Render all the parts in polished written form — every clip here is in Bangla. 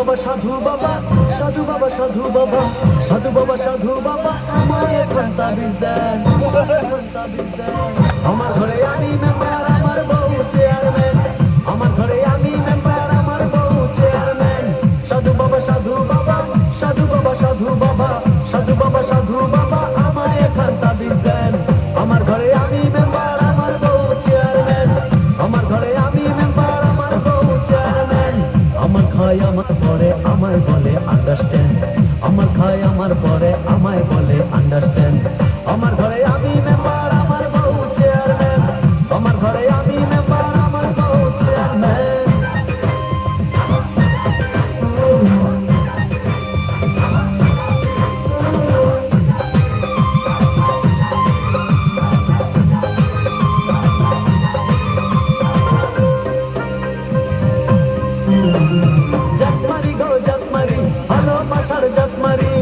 বাবা সাধু বাবা, সাধু বাবা সাধু বাবা, সাধু বাবা সাধু বাবা আমায় এখন তাবিজ দেন। আমার ঘরে আমি মেম্বার, আমার বউ চেয়ারম্যান। আমার ঘরে আমি মেম্বার, আমার বউ চেয়ারম্যান। সাধু বাবা সাধু বাবা, সাধু বাবা সাধু বাবা, সাধু বাবা সাধু বাবা আমায় এখন তাবিজ দেন। আমার ঘরে আমি মেম্বার, আমার বউ চেয়ারম্যান। আমার ঘরে আমি মেম্বার, আমার বউ চেয়ারম্যান। আমার খায় আমার পরে আমায় বলে আন্ডারস্ট্যান্ড। আমার খায় আমার পরে আমায় বলে আন্ডারস্ট্যান্ড। আমার ঘরে আমি মেম্বার, আমার বউ চেয়ারম্যান। আমার ঘরে আমি মেম্বার, আমার বউ চেয়ারম্যান। জাতমারি গো জাতমারি, ভালোবাসার জাতমারি।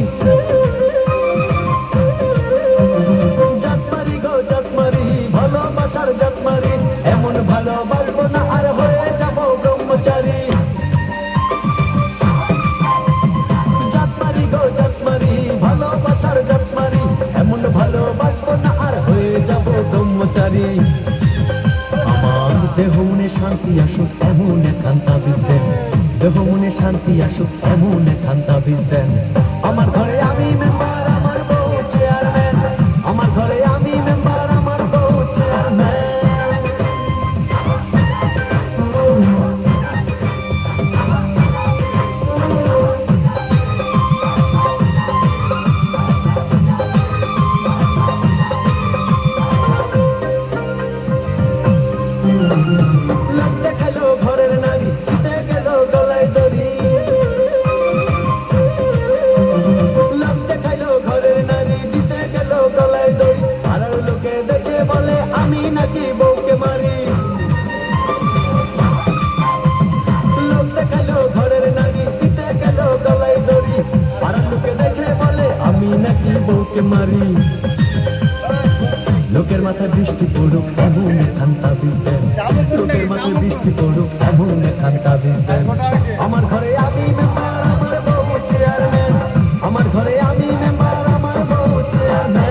জাতমারি গো জাতমারি, ভালোবাসার জাতমারি। এমন ভালোবাসবো না আর হয়ে যাব ব্রহ্মচারী। জাতমারি গো জাতমারি, ভালোবাসার জাতমারি। এমন ভালোবাসবো না আর হয়ে যাব ব্রহ্মচারী। আমার দেহ মনে শান্তি আসুক এমন একান তাবিজ দেন। দেহ মনে শান্তি আসুক এমন একান তাবিজ দেন। আমার ঘরে আমি মেম্বার, আমার বউ চেয়ারম্যান। আমার ঘরে আমি মেম্বার, আমার বউ চেয়ারম্যান। লোক দেখালো ঘরের নারী, দিতে গেল গলায় দড়ি। লোক দেখালো ঘরের নারী, দিতে গেল গলায় দড়ি। পাড়ার লোকে দেখে বলে আমি নাকি বউকে মারি। লোক দেখালো ঘরের নারী, দিতে গেল গলায় দড়ি। পাড়ার লোকে দেখে বলে আমি নাকি বউকে মারি। লোকের মাথায় বৃষ্টি পড়ুক এমন এখান তাবিজ দেন। লোকের মাথায় বৃষ্টি পড়ুক এমন এখান তাবিজ দেন। আমার ঘরে আমি মেম্বার, আমার বউ চেয়ারম্যান। আমার ঘরে আমি মেম্বার, আমার বউ চেয়ারম্যান।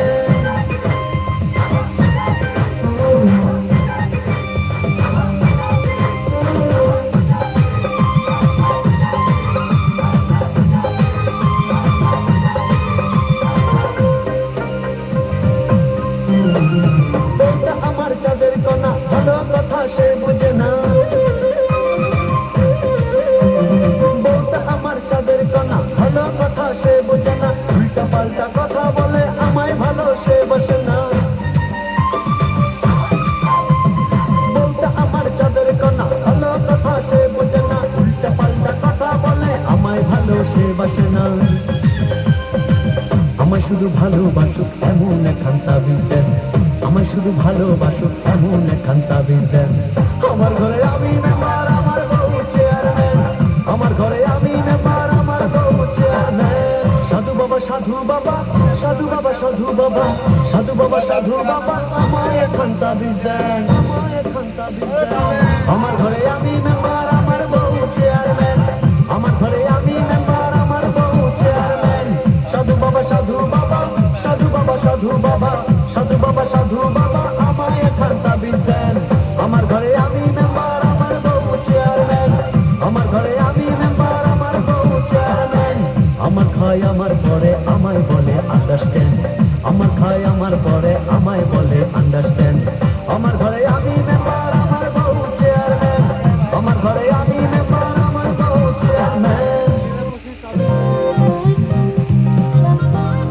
বউটা আমার চাঁদের কণা, ভালো কথা সে বুঝে না। বউটা আমার চাঁদের কণা, ভালো কথা সে বুঝে না। উল্টা পাল্টা কথা বলে আমায় ভালো সে বসে না। বউটা আমার চাঁদের কণা, ভালো কথা সে বুঝে না। উল্টা পাল্টা কথা বলে আমায় ভালো সে বসে না। আমায় শুধু ভালোবাসুক এমন এখান তাবিজ দেন। আমায় শুধু ভালোবাসুক এমন এখান তাবিজ দেন। আমার ঘরে আমি মেম্বার, আমার বউ চেয়ারম্যান। আমার ঘরে আমি মেম্বার, আমার বউ চেয়ারম্যান। সাধু বাবা সাধু বাবা, সাধু বাবা সাধু বাবা, সাধু বাবা সাধু বাবা আমায় এখন তাবিজ দেন। আমার ঘরে আমি মেম্বার, আমার বউ চেয়ারম্যান। আমার ঘরে আমি মেম্বার, আমার বউ চেয়ারম্যান। সাধু বাবা সাধু বাবা, সাধু বাবা সাধু বাবা, সাধু বাবা সাধু বাবা আমায় এখন তাবিজ দেন। আমার ঘরে আমি মেম্বার, আমার বউ চেয়ারম্যান। আমার ঘরে আমি মেম্বার, আমার বউ চেয়ারম্যান। আমার খায় আমার পরে আমায় বলে আন্ডারস্ট্যান্ড। আমার খায় আমার পরে আমায় বলে আন্ডারস্ট্যান্ড। আমার ঘরে আমি মেম্বার, আমার বউ চেয়ারম্যান। আমার ঘরে আমি